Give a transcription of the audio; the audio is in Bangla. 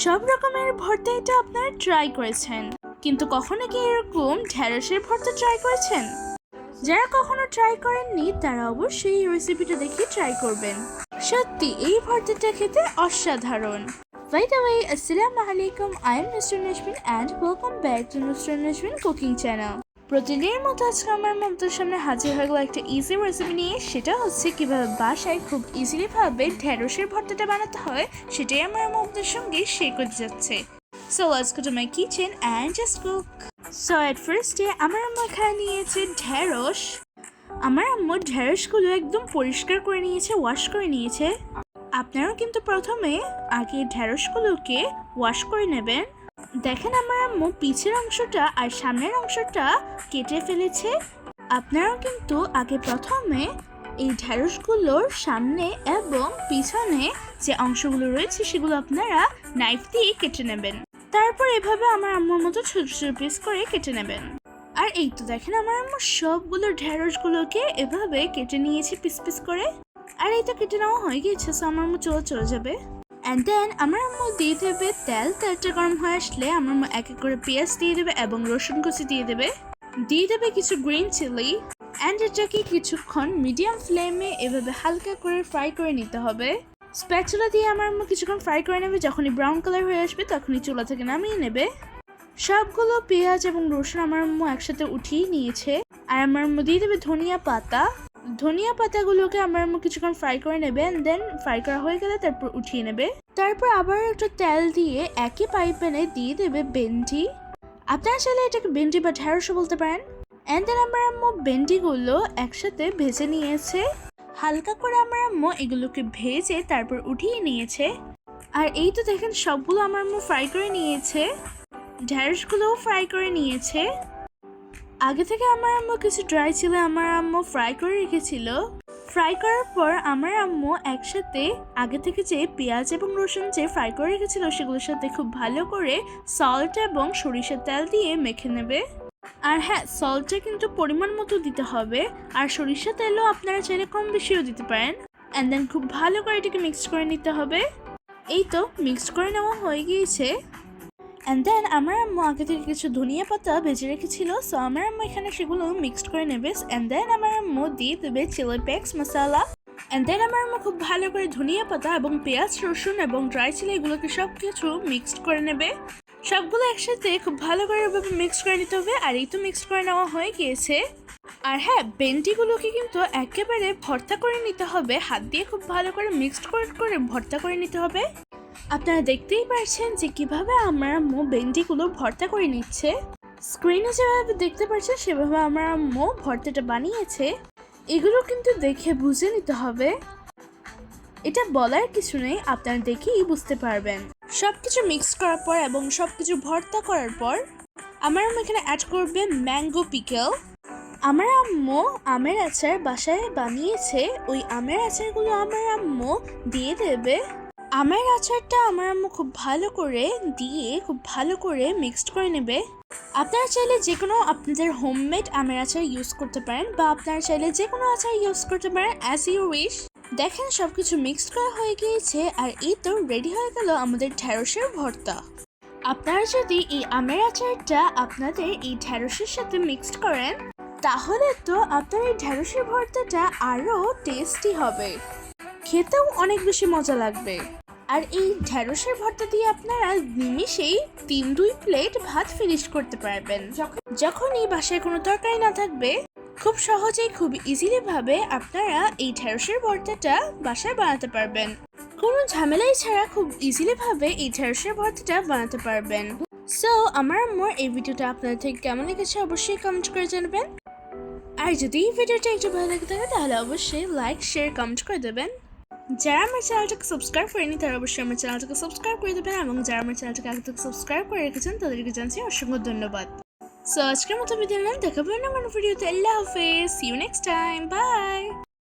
সব রকমের ভর্তা এটা আপনারা ট্রাই করেছেন, কিন্তু কখনো কি এরকম ঢেঁড়সের ভর্তা ট্রাই করেছেন? যারা কখনো ট্রাই করেননি তারা অবশ্যই এই রেসিপিটা দেখে ট্রাই করবেন। সত্যি এই ভর্তাটা খেতে অসাধারণ। By the way, Assalamu alaikum. I am Mr. Nashmin and welcome back to Mr. Nashmin Cooking Channel. প্রতিদিনের মতো আজকে আমার আপনাদের সামনে হাজির হয়ে গেল একটা ইজি রেসিপি নিয়ে। সেটা হচ্ছে কিভাবে বাসায় খুব ইজিলি ভাবে ঢেঁড়সের ভর্তাটা বানাতে হয়, সেটাই আমার আপনাদের সঙ্গে শেয়ার করতে যাচ্ছে। So let's go to my kitchen and just cook. So at first আমার আম্মু এখানে নিয়েছে ঢেঁড়স। আমার আম্মু ঢেঁড়সগুলো একদম পরিষ্কার করে নিয়েছে, ওয়াশ করে নিয়েছে। আপনারাও কিন্তু প্রথমে আগে ঢেঁড়সগুলোকে ওয়াশ করে নেবেন। দেখেন আমার আম্মু পিছের অংশটা আর সামনের অংশটা কেটে ফেলেছে। আপনারাও কিন্তু আগে প্রথমে এই ঢেঁড়সগুলোর সামনে এবং পিছনে যে অংশগুলো রয়েছে সেগুলো আপনারা নাইফ দিয়ে কেটে নেবেন। তারপর এভাবে আমার আম্মুর মতো ছোট ছোট পিস করে কেটে নেবেন। আর এই তো দেখেন আমার আম্মু সবগুলো ঢেঁড়সগুলোকে এভাবে কেটে নিয়েছি পিস পিস করে। আর এই তো কেটে নেওয়া হয়ে গিয়েছে, সো আমার আম্মু চলে যাবে। অ্যান্ড দেন আমার আম্মু দিয়ে দেবে তেলটা গরম হয়ে আসলে আমার আম্মু এক এক করে পেঁয়াজ দিয়ে দেবে এবং রসুন কুচি দিয়ে দেবে কিছু গ্রিন চিলি। অ্যান্ড এটাকে কিছুক্ষণ মিডিয়াম ফ্লেমে এভাবে হালকা করে ফ্রাই করে নিতে হবে। স্প্যাচুলা দিয়ে আমার আম্মু কিছুক্ষণ ফ্রাই করে নেবে। যখনই ব্রাউন কালার হয়ে আসবে তখনই চুলা থেকে নামিয়ে নেবে। সবগুলো পেঁয়াজ এবং রসুন আমার আম্মু একসাথে উঠিয়ে নিয়েছে। আর আমার আম্মু দিয়ে দেবে ধনিয়া পাতাগুলোকে আমার আম্মু কিছুক্ষণ ফ্রাই করে নেবে। অ্যান্ড দেন ফ্রাই করা হয়ে গেলে তারপর উঠিয়ে নেবে। তারপর আবার একটু তেল দিয়ে একই ফ্রাই প্যানে দিয়ে দেবে ভেন্ডি। আপনারা চাইলে এটাকে ভেন্ডি বা ঢেঁড়সও বলতে পারেন। অ্যান্ড দেন আমার আম্মু ভেন্ডিগুলো একসাথে ভেজে নিয়েছে। হালকা করে আমার আম্মু এগুলোকে ভেজে তারপর উঠিয়ে নিয়েছে। আর এই তো দেখেন সবগুলো আমার আম্মু ফ্রাই করে নিয়েছে, ঢেঁড়সগুলোও ফ্রাই করে নিয়েছে। আগে থেকে আমার আম্মু কিছু ড্রাই ছিল আমার আম্মু ফ্রাই করে রেখেছিল। ফ্রাই করার পর আমার আম্মু একসাথে আগে থেকে যে পেঁয়াজ এবং রসুন যে ফ্রাই করে রেখেছিল সেগুলোর সাথে খুব ভালো করে সল্ট এবং সরিষার তেল দিয়ে মেখে নেবে। আর হ্যাঁ, সল্টটা কিন্তু পরিমাণ মতো দিতে হবে, আর সরিষার তেলও আপনারা চাইলে কম বেশিও দিতে পারেন। অ্যান্ড দেন খুব ভালো করে এটাকে মিক্স করে নিতে হবে। এই তো মিক্স করে নেওয়া হয়ে গিয়েছে। অ্যান্ড দেন আমার আম্মু আগে থেকে কিছু ধনিয়া পাতা ভেজে রেখেছিল, সো আমার আম্মু এখানে সেগুলো মিক্সড করে নেবে। অ্যান্ড দেন আমার আম্মু দিয়ে দেবে চিলি ফ্লেক্স মশলা। অ্যান্ড দেন আমার আম্মু খুব ভালো করে ধনিয়া পাতা এবং পেঁয়াজ রসুন এবং ড্রাই চিলি এগুলোকে সব কিছু মিক্সড করে নেবে। সবগুলো একসাথে খুব ভালো করে এভাবে মিক্স করে নিতে হবে। আর এই তো মিক্সড করে নেওয়া হয়ে গিয়েছে। আর হ্যাঁ, ভেন্ডিগুলোকে কিন্তু একেবারে ভর্তা করে নিতে হবে, হাত দিয়ে খুব ভালো করে মিক্সড করে ভর্তা করে নিতে হবে। আপনারা দেখতেই পাচ্ছেন যে কিভাবে আমার আম্মু ভেন্ডিগুলো ভর্তা করে নিচ্ছে। স্ক্রিনে যেভাবে দেখতে পাচ্ছেন সেভাবে আমার আম্মু ভর্তাটা বানিয়েছে। এগুলো কিন্তু দেখে বুঝে নিতে হবে, এটা বলার কিছু নেই, আপনারা দেখেই বুঝতে পারবেন। সবকিছু মিক্স করার পর এবং সবকিছু ভর্তা করার পর আমার আম্মু এখানে অ্যাড করবে ম্যাঙ্গো পিকেল। আমার আম্মু আমের আচার বাসায় বানিয়েছে, ওই আমের আচারগুলো আমার আম্মু দিয়ে দেবে। আমের আচারটা আমার আম্মু খুব ভালো করে দিয়ে খুব ভালো করে মিক্সড করে নেবে। আপনারা চাইলে যে কোনো আপনাদের হোমমেড আমের আচার ইউজ করতে পারেন, বা আপনারা চাইলে যে কোনো আচার ইউজ করতে পারেন অ্যাজ ইউ উইশ। দেখেন সবকিছু মিক্সড করা হয়ে গিয়েছে। আর এই তো রেডি হয়ে গেল আমাদের ঢেঁড়সের ভর্তা। আপনারা যদি এই আমের আচারটা আপনাদের এই ঢেঁড়সের সাথে মিক্সড করেন তাহলে তো আপনার এই ঢেঁড়সের ভর্তাটা আরও টেস্টি হবে, খেতেও অনেক বেশি মজা লাগবে। আর এই ঢেঁড়সের ভর্তা দিয়ে আপনারা নিমিষেই 3-2 প্লেট ভাত ফিনিশ করতে পারবেন। যখনই বাসায় কোনো তরকারি না থাকবে খুব সহজেই খুব ইজিলি ভাবে আপনারা এই ঢেঁড়সের ভর্তাটা বাসায় বানাতে পারবেন। কোনো ঝামেলাই ছাড়া খুব ইজিলি ভাবে এই ঢেঁড়সের ভর্তাটা বানাতে পারবেন। সো আমার আম্মুর এই ভিডিওটা আপনাদের থেকে কেমন লেগেছে অবশ্যই কমেন্ট করে জানাবেন। আর যদি এই ভিডিওটা একটু ভালো লাগে থাকে তাহলে অবশ্যই লাইক শেয়ার কমেন্ট করে দেবেন। যারা আমার চ্যানেলটাকে সাবস্ক্রাইব করেনি তারা অবশ্যই আমার চ্যানেলটাকে সাবস্ক্রাইব করে দেবেন, এবং যারা আমার চ্যানেলটাকে আগে থেকে সাবস্ক্রাইব করে রেখেছেন তাদেরকে জানাচ্ছি অসংখ্য ধন্যবাদ। সো আজকের মতো বিদায় নিলাম, দেখা হবে অন্য কোনো ভিডিওতে। আল্লাহ হাফেজ, see you next time, by.